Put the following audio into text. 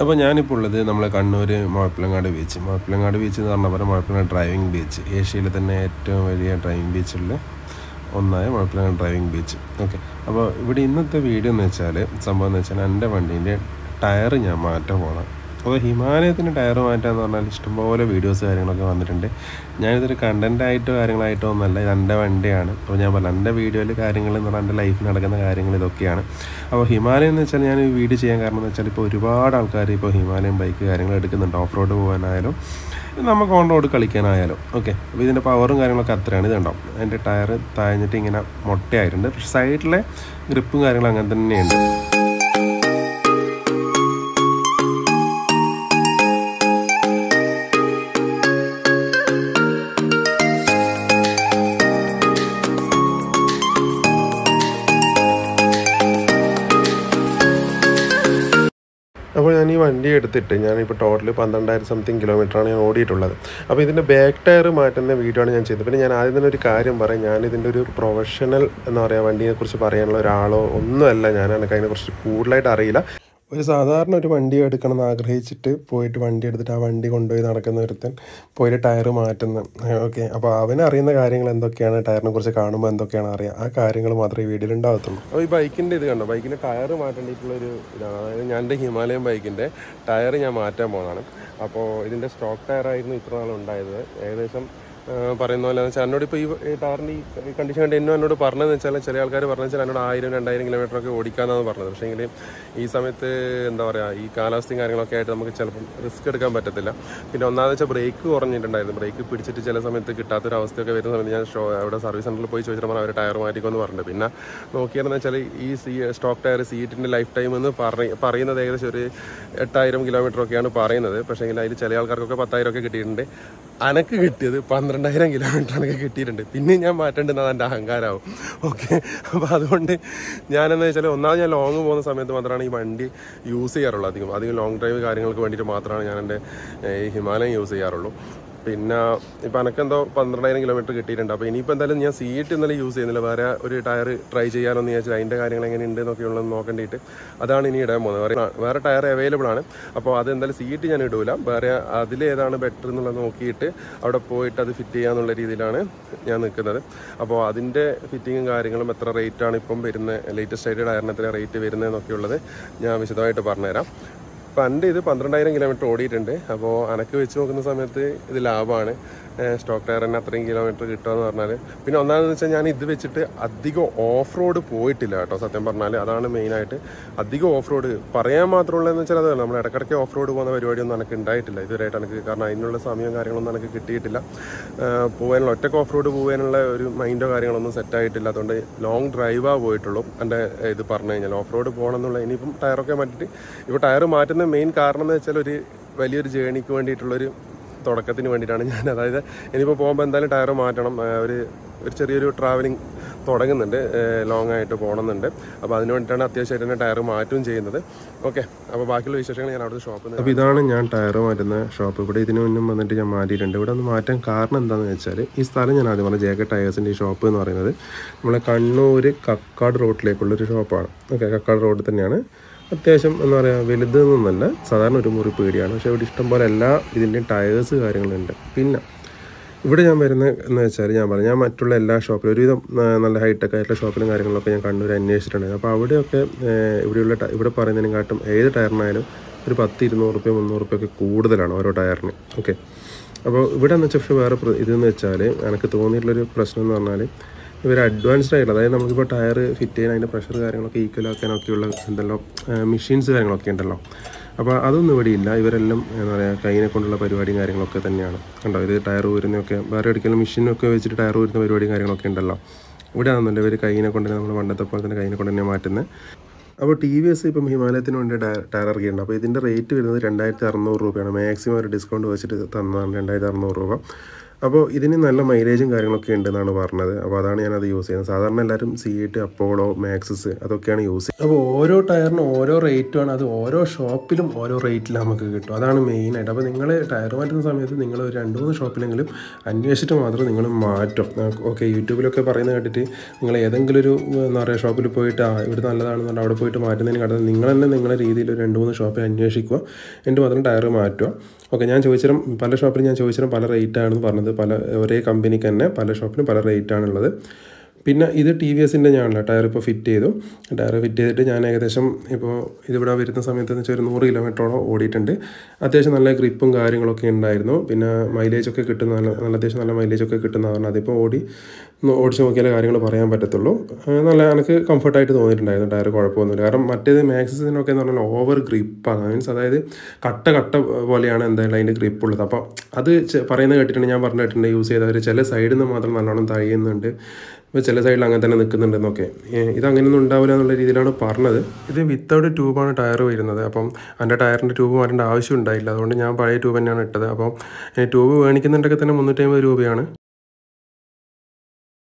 അപ്പോൾ ഞാനിപ്പോൾ ഉള്ളത് നമ്മളെ കണ്ണൂർ മുഴപ്പിലങ്ങാട് ബീച്ച് എന്ന് പറഞ്ഞ പോലെ മുഴപ്പിലങ്ങാട് ഡ്രൈവിംഗ് ബീച്ച് ഏഷ്യയിലെ തന്നെ ഏറ്റവും വലിയ ഡ്രൈവിംഗ് ബീച്ചുള്ള ഒന്നായ മുഴപ്പിലങ്ങാട് ഡ്രൈവിംഗ് ബീച്ച്. ഓക്കെ, അപ്പോൾ ഇവിടെ ഇന്നത്തെ വീഡിയോ എന്ന് വെച്ചാൽ സംഭവം എന്ന് വെച്ചാൽ എൻ്റെ വണ്ടീൻ്റെ ടയർ ഞാൻ മാറ്റാൻ പോകണം. അപ്പോൾ ഹിമാലയത്തിൻ്റെ ടയർ മാറ്റുക എന്ന് പറഞ്ഞാൽ ഇഷ്ടംപോലെ വീഡിയോസ് കാര്യങ്ങളൊക്കെ വന്നിട്ടുണ്ട്. ഞാനിതൊരു കണ്ടൻറ്റായിട്ടോ കാര്യങ്ങളായിട്ടോ ഒന്നല്ല, ഇത് എൻ്റെ വണ്ടിയാണ്. അപ്പോൾ ഞാൻ പറഞ്ഞ എൻ്റെ വീഡിയോയിൽ കാര്യങ്ങൾ എന്ന് പറഞ്ഞാൽ എൻ്റെ ലൈഫിൽ നടക്കുന്ന കാര്യങ്ങൾ ഇതൊക്കെയാണ്. അപ്പോൾ ഹിമാലയം എന്ന് വെച്ചാൽ ഞാൻ ഈ വീഡിയോ ചെയ്യാൻ കാരണം എന്ന് വെച്ചാൽ ഇപ്പോൾ ഒരുപാട് ആൾക്കാർ ഇപ്പോൾ ഹിമാലയൻ ബൈക്ക് കാര്യങ്ങൾ എടുക്കുന്നുണ്ട്. ഓഫ് റോഡ് പോകാനായാലും നമുക്ക് ഓൺ റോഡ് കളിക്കാനായാലും. ഓക്കെ, അപ്പോൾ ഇതിൻ്റെ പവറും കാര്യങ്ങളൊക്കെ അത്രയാണ്. ഇത് കണ്ടോ, എൻ്റെ ടയർ താഴ്ന്നിട്ട് ഇങ്ങനെ മൊട്ടയായിട്ടുണ്ട്. പക്ഷേ സൈഡിലെ ഗ്രിപ്പും കാര്യങ്ങളും അങ്ങനെ തന്നെയുണ്ട്. അപ്പോൾ ഞാൻ ഈ വണ്ടി എടുത്തിട്ട് ഞാനിപ്പോൾ ടോട്ടൽ 12,000 സംതിങ് കിലോമീറ്ററാണ് ഞാൻ ഓടിയിട്ടുള്ളത്. അപ്പോൾ ഇതിൻ്റെ ബാക്ക് ടയർ മാറ്റുന്ന വീഡിയോ ആണ് ഞാൻ ചെയ്തത്. പിന്നെ ഞാൻ ആദ്യം തന്നെ ഒരു കാര്യം പറയാം, ഞാനിതിൻ്റെ ഒരു പ്രൊഫഷണൽ എന്താ പറയുക വണ്ടിയെക്കുറിച്ച് പറയാനുള്ള ഒരാളോ ഒന്നുമല്ല. എനിക്ക് അതിനെക്കുറിച്ച് കൂടുതലായിട്ട് അറിയില്ല. ഒരു സാധാരണ ഒരു വണ്ടി എടുക്കണം എന്ന് ആഗ്രഹിച്ചിട്ട് പോയിട്ട് വണ്ടി എടുത്തിട്ട് ആ വണ്ടി കൊണ്ടുപോയി നടക്കുന്ന ഒരുത്തൻ പോയിട്ട് ടയർ മാറ്റുന്ന. ഓക്കെ, അപ്പോൾ അവനറിയുന്ന കാര്യങ്ങൾ എന്തൊക്കെയാണ്, ടയറിനെ കുറിച്ച് കാണുമ്പോൾ എന്തൊക്കെയാണ് അറിയുക, ആ കാര്യങ്ങൾ മാത്രമേ ഈ വീഡിയോയിൽ ഉണ്ടാകത്തുള്ളൂ. അപ്പോൾ ഈ ബൈക്കിൻ്റെ ഇത് കണ്ടോ, ബൈക്കിൻ്റെ ടയർ മാറ്റേണ്ടിയിട്ടുള്ളൊരു ഇതാണ്. അതായത് ഞാൻ എൻ്റെ ഹിമാലയൻ ബൈക്കിൻ്റെ ടയർ ഞാൻ മാറ്റാൻ പോകുന്നതാണ്. അപ്പോൾ ഇതിൻ്റെ സ്റ്റോക്ക് ടയറായിരുന്നു ഇത്ര നാളുണ്ടായത്. ഏകദേശം പറയുന്ന പോലെ എന്ന് വെച്ചാൽ എന്നോടിപ്പോൾ ഈ ടയറിൻ്റെ ഈ കണ്ടീഷൻ കണ്ട് എന്നോട് പറഞ്ഞതെന്ന് വെച്ചാൽ ചില ആൾക്കാർ പറഞ്ഞു വെച്ചാൽ എന്നോട് 1000-2000 കിലോമീറ്ററൊക്കെ ഓടിക്കാമെന്നാണ് പറഞ്ഞത്. പക്ഷേ എങ്കിൽ ഈ സമയത്ത് എന്താ പറയുക, ഈ കാലാവസ്ഥയും കാര്യങ്ങളൊക്കെ ആയിട്ട് നമുക്ക് ചിലപ്പം റിസ്ക് എടുക്കാൻ പറ്റത്തില്ല. പിന്നെ ഒന്നാമത് വെച്ചാൽ ബ്രേക്ക് കുറഞ്ഞിട്ടുണ്ടായിരുന്നു. ബ്രേക്ക് പിടിച്ചിട്ട് ചില സമയത്ത് കിട്ടാത്തൊരവസ്ഥയൊക്കെ വരുന്ന സമയത്ത് ഞാൻ അവിടെ സർവീസ് സെൻ്ററിൽ പോയി ചോദിച്ചിട്ട് അവർ ടയർ മാറ്റിക്കുമെന്ന് പറഞ്ഞിട്ട് പിന്നെ നോക്കിയാണെന്ന് വെച്ചാൽ ഈ സ്റ്റോക്ക് ടയർ സീറ്റിൻ്റെ ലൈഫ് ടൈം എന്ന് പറയുന്നത് ഏകദേശം ഒരു 8,000 കിലോമീറ്ററൊക്കെയാണ് പറയുന്നത്. പക്ഷേ എങ്കിൽ അതിൽ ചില ആൾക്കാർക്കൊക്കെ 10,000 ഒക്കെ കിട്ടിയിട്ടുണ്ട്. അനക്ക് കിട്ടിയത് 12,000 കിലോമീറ്ററൊക്കെ കിട്ടിയിട്ടുണ്ട്. പിന്നെ ഞാൻ മാറ്റേണ്ടത് എൻ്റെ അഹങ്കാരമാവും. ഓക്കെ, അപ്പോൾ അതുകൊണ്ട് ഞാനെന്ന് വെച്ചാൽ ഒന്നാമത് ഞാൻ ലോങ് പോകുന്ന സമയത്ത് മാത്രമാണ് ഈ വണ്ടി യൂസ് ചെയ്യാറുള്ളൂ. അധികം ലോങ് ഡ്രൈവ് കാര്യങ്ങൾക്ക് വേണ്ടിയിട്ട് മാത്രമാണ് ഞാൻ എൻ്റെ ഈ ഹിമാലയൻ യൂസ് ചെയ്യാറുള്ളൂ. പിന്നെ ഇപ്പോൾ എനിക്കെന്തോ 12,000 കിലോമീറ്റർ കിട്ടിയിട്ടുണ്ട്. അപ്പോൾ ഇനിയിപ്പോൾ എന്തായാലും ഞാൻ സീറ്റ് ഇന്നലെ യൂസ് ചെയ്യുന്നില്ല. വേറെ ഒരു ടയർ ട്രൈ ചെയ്യാനൊന്ന് വിചാരിച്ചാൽ അതിൻ്റെ കാര്യങ്ങൾ എങ്ങനെയുണ്ട് എന്നൊക്കെയുള്ളത് നോക്കേണ്ടിയിട്ട് അതാണ് ഇനി ഇടാൻ പോകുന്നത്. വേറെ ടയർ അവൈലബിൾ ആണ്. അപ്പോൾ അതെന്തായാലും സീറ്റ് ഞാൻ ഇടൂല. വേറെ അതിലേതാണ് ബെറ്റർ എന്നുള്ളത് നോക്കിയിട്ട് അവിടെ പോയിട്ട് അത് ഫിറ്റ് ചെയ്യാന്നുള്ള രീതിയിലാണ് ഞാൻ നിൽക്കുന്നത്. അപ്പോൾ അതിൻ്റെ ഫിറ്റിങ്ങും കാര്യങ്ങളും എത്ര റേറ്റാണ് ഇപ്പം വരുന്നത്, ലേറ്റസ്റ്റ് ആയിട്ട് ടയറിന് എത്ര റേറ്റ് വരുന്നതെന്നൊക്കെയുള്ളത് ഞാൻ വിശദമായിട്ട് പറഞ്ഞുതരാം. പണ്ട് ഇത് 12,000 കിലോമീറ്റർ ഓടിയിട്ടുണ്ട്. അപ്പോൾ അനക്ക് വെച്ച് നോക്കുന്ന സമയത്ത് ഇത് ലാഭമാണ്. സ്റ്റോക്ക് ടയർ തന്നെ അത്രയും കിലോമീറ്റർ കിട്ടുകയെന്ന് പറഞ്ഞാൽ. പിന്നെ ഒന്നാമെന്ന് വെച്ചാൽ ഞാൻ ഇത് വെച്ചിട്ട് അധികം ഓഫ് റോഡ് പോയിട്ടില്ല കേട്ടോ, സത്യം പറഞ്ഞാൽ. അതാണ് മെയിനായിട്ട്. അധികം ഓഫ് റോഡ് പറയാൻ മാത്രമുള്ളതെന്ന് വെച്ചാൽ അതല്ല, നമ്മൾ ഇടയ്ക്കിടയ്ക്ക് ഓഫ് റോഡ് പോകുന്ന പരിപാടിയൊന്നും എനിക്ക് ഉണ്ടായിട്ടില്ല ഇതുവരെയായിട്ട് എനിക്ക്. കാരണം അതിനുള്ള സമയവും കാര്യങ്ങളൊന്നും എനിക്ക് കിട്ടിയിട്ടില്ല. പോകാനുള്ള ഒറ്റയ്ക്ക് ഓഫ് റോഡ് പോകാനുള്ള ഒരു മൈൻഡോ കാര്യങ്ങളൊന്നും സെറ്റായിട്ടില്ല. അതുകൊണ്ട് ലോങ് ഡ്രൈവാണ് പോയിട്ടുള്ളൂ. എൻ്റെ ഇത് പറഞ്ഞു കഴിഞ്ഞാൽ ഓഫ് റോഡ് പോകണം എന്നുള്ള. ഇനിയിപ്പം ടയറൊക്കെ മാറ്റിയിട്ട് ഇപ്പോൾ ടയർ മാറ്റുന്ന മെയിൻ കാരണം എന്ന് വെച്ചാൽ ഒരു വലിയൊരു ജേണിക്ക് വേണ്ടിയിട്ടുള്ളൊരു തുടക്കത്തിന് വേണ്ടിയിട്ടാണ് ഞാൻ. അതായത് ഇനിയിപ്പോൾ പോകുമ്പോൾ എന്തായാലും ടയർ മാറ്റണം. ഒരു ചെറിയൊരു ട്രാവലിംഗ് തുടങ്ങുന്നുണ്ട്, ലോങ് ആയിട്ട് പോകണമെന്നുണ്ട്. അപ്പോൾ അതിന് വേണ്ടിയിട്ടാണ് അത്യാവശ്യമായിട്ട് തന്നെ ടയർ മാറ്റുകയും ചെയ്യുന്നത്. ഓക്കെ, അപ്പോൾ ബാക്കിയുള്ള വിശേഷങ്ങൾ ഞാൻ അവിടുത്തെ ഷോപ്പിൽ നിന്ന്. അപ്പോൾ ഇതാണ് ഞാൻ ടയർ മാറ്റുന്ന ഷോപ്പ്. ഇവിടെ ഇതിന് മുന്നും വന്നിട്ട് ഞാൻ മാറ്റിയിട്ടുണ്ട്. ഇവിടെ ഒന്ന് മാറ്റാൻ കാരണം എന്താണെന്ന് വെച്ചാൽ ഈ സ്ഥലം ഞാൻ ആദ്യം പറഞ്ഞ ജേക്കറ്റ് ടയേഴ്സിൻ്റെ ഈ ഷോപ്പ് എന്ന് പറയുന്നത് നമ്മളെ കണ്ണൂർ കക്കാട് റോഡിലേക്കുള്ളൊരു ഷോപ്പാണ്. ഓക്കെ, കക്കാട് റോഡിൽ തന്നെയാണ്. അത്യാവശ്യം എന്താ പറയുക, വലുതെന്നൊന്നല്ല, സാധാരണ ഒരു മുറി പേടിയാണ്. പക്ഷേ ഇവിടെ ഇഷ്ടംപോലെ എല്ലാ ഇതിൻ്റെയും ടയേഴ്സ് കാര്യങ്ങളുണ്ട്. പിന്നെ ഇവിടെ ഞാൻ വരുന്നത് എന്ന് വെച്ചാൽ ഞാൻ മറ്റുള്ള എല്ലാ ഷോപ്പിലും ഒരുവിധം നല്ല ഹൈടെക് ആയിട്ടുള്ള ഷോപ്പിലും കാര്യങ്ങളൊക്കെ ഞാൻ കണ്ണൂർ അന്വേഷിച്ചിട്ടുണ്ടായിരുന്നു. അപ്പോൾ അവിടെയൊക്കെ ഇവിടെ പറയുന്നതിനെക്കാട്ടും ഏത് ടയറിനായാലും ഒരു 10-200 രൂപ 300 രൂപയൊക്കെ കൂടുതലാണ് ഓരോ ടയറിന്. ഓക്കെ, അപ്പോൾ ഇവിടെ എന്ന് വെച്ചാൽ വേറെ ഇതെന്ന് വെച്ചാൽ എനിക്ക് തോന്നിയിട്ടുള്ളൊരു പ്രശ്നം എന്ന് പറഞ്ഞാൽ ഇവർ അഡ്വാൻസ്ഡ് ആയിട്ടുള്ള, അതായത് നമുക്കിപ്പോൾ ടയർ ഫിറ്റ് ചെയ്യാൻ അതിൻ്റെ പ്രഷർ കാര്യങ്ങളൊക്കെ ഈക്വലാക്കാനൊക്കെയുള്ള എന്തെല്ലോ മെഷീൻസ് കാര്യങ്ങളൊക്കെ ഉണ്ടല്ലോ. അപ്പോൾ അതൊന്നും ഇവിടെ ഇല്ല. ഇവരെല്ലാം എന്താ പറയുക കൈനെ കൊണ്ടുള്ള പരിപാടിയും കാര്യങ്ങളൊക്കെ തന്നെയാണ്. കണ്ടോ, ഇത് ടയർ ഊരുന്നതൊക്കെ വേറെ ഒരിക്കലും മെഷീനൊക്കെ വെച്ചിട്ട് ടയർ ഊരുന്ന പരിപാടിയും കാര്യങ്ങളൊക്കെ ഉണ്ടല്ലോ. ഇവിടെ ആണെന്നുണ്ട് ഇവർ കൈനെ കൊണ്ട് തന്നെ, നമ്മൾ പണ്ടത്തെ പോലെ തന്നെ കൈനെ കൊണ്ട് തന്നെ മാറ്റുന്നത്. അപ്പോൾ TVS ഇപ്പം ഹിമാലയത്തിന് വേണ്ടി ടയർ ഇറക്കിയിട്ടുണ്ട്. അപ്പോൾ ഇതിൻ്റെ റേറ്റ് വരുന്നത് 2,600 രൂപയാണ്. മാക്സിമം ഒരു ഡിസ്കൗണ്ട് വെച്ചിട്ട് തന്നതാണ് 2,600 രൂപ. അപ്പോൾ ഇതിന് നല്ല മൈലേജും കാര്യങ്ങളൊക്കെ ഉണ്ടെന്നാണ് പറഞ്ഞത്. അപ്പോൾ അതാണ് ഞാനത് യൂസ് ചെയ്യുന്നത്. സാധാരണ എല്ലാവരും C8 അപ്പോളോ മാക്സസ് അതൊക്കെയാണ് യൂസ് ചെയ്യുന്നത്. അപ്പോൾ ഓരോ ടയറിനും ഓരോ റേറ്റുമാണ്. അത് ഓരോ ഷോപ്പിലും ഓരോ റേറ്റിൽ നമുക്ക് കിട്ടും. അതാണ് മെയിനായിട്ട്. അപ്പോൾ നിങ്ങൾ ടയർ മാറ്റുന്ന സമയത്ത് നിങ്ങൾ ഒരു 2-3 ഷോപ്പിലെങ്കിലും അന്വേഷിച്ചിട്ട് മാത്രം നിങ്ങൾ മാറ്റും. ഓക്കെ, യൂട്യൂബിലൊക്കെ പറയുന്നത് കേട്ടിട്ട് നിങ്ങൾ ഏതെങ്കിലും ഒരു എന്താ പറയുക ഷോപ്പിൽ പോയിട്ട് ഇവിടെ നല്ലതാണെന്നുണ്ട് അവിടെ പോയിട്ട് മാറ്റുന്നതിന് കടന്ന് നിങ്ങൾ തന്നെ നിങ്ങളുടെ രീതിയിൽ ഒരു 2-3 ഷോപ്പിൽ അന്വേഷിക്കുക, എന്നിട്ട് മാത്രം ടയർ മാറ്റുക. ഓക്കെ, ഞാൻ ചോദിച്ചാലും പല ഷോപ്പിലും ഞാൻ ചോദിച്ചാലും പല റേറ്റാണെന്ന് പറഞ്ഞത്. ഒരേ കമ്പനിക്ക് തന്നെ പല ഷോപ്പിലും പല റേറ്റാണുള്ളത്. പിന്നെ ഇത് TVSൻ്റെ ഞാനല്ല ടയർ ഇപ്പോൾ ഫിറ്റ് ചെയ്തു. ടയർ ഫിറ്റ് ചെയ്തിട്ട് ഞാൻ ഏകദേശം ഇപ്പോൾ ഇതിവിടെ വരുന്ന സമയത്ത് എന്ന് വെച്ചാൽ ഒരു 100 കിലോമീറ്ററോളം ഓടിയിട്ടുണ്ട്. അത്യാവശ്യം നല്ല ഗ്രിപ്പും കാര്യങ്ങളൊക്കെ ഉണ്ടായിരുന്നു. പിന്നെ മൈലേജൊക്കെ കിട്ടുന്ന അത്യാവശ്യം നല്ല മൈലേജൊക്കെ കിട്ടുന്ന കാരണം അതിപ്പോൾ ഓടിച്ച് നോക്കിയാലേ കാര്യങ്ങൾ പറയാൻ പറ്റത്തുള്ളൂ. നല്ല എനിക്ക് കംഫർട്ടായിട്ട് തോന്നിയിട്ടുണ്ടായിരുന്നു. ടയർ കുഴപ്പമൊന്നുമില്ല. കാരണം മറ്റേത് മാക്സിസിനൊക്കെ എന്ന് പറഞ്ഞാൽ ഓവർ ഗ്രിപ്പാണ്. മീൻസ് അതായത് കട്ട പോലെയാണ് എന്തായാലും അതിൻ്റെ ഗ്രിപ്പുള്ളത്. അപ്പോൾ അത് പറയുന്നത് കേട്ടിട്ടുണ്ട്, ഞാൻ പറഞ്ഞു കേട്ടിട്ടുണ്ട് യൂസ് ചെയ്തവർ ചില സൈഡിൽ നിന്ന് മാത്രം നല്ലോണം തയ്യുന്നുണ്ട്, ഇപ്പോൾ ചില സൈഡിൽ അങ്ങനെ തന്നെ നിൽക്കുന്നുണ്ടെന്നൊക്കെ. ഇതങ്ങനെയൊന്നും ഉണ്ടാവില്ല എന്നുള്ള രീതിയിലാണ് പറഞ്ഞത്. ഇത് വിത്തൗട്ട് ട്യൂബാണ് ടയർ വരുന്നത്. അപ്പം എൻ്റെ ടയറിൻ്റെ ട്യൂബ് മാറ്റേണ്ട ആവശ്യം ഉണ്ടായില്ല. അതുകൊണ്ട് ഞാൻ പഴയ ട്യൂബ് തന്നെയാണ് ഇട്ടത്. അപ്പം ട്യൂബ് മേടിക്കുന്നുണ്ടൊക്കെ തന്നെ 350 രൂപയാണ്.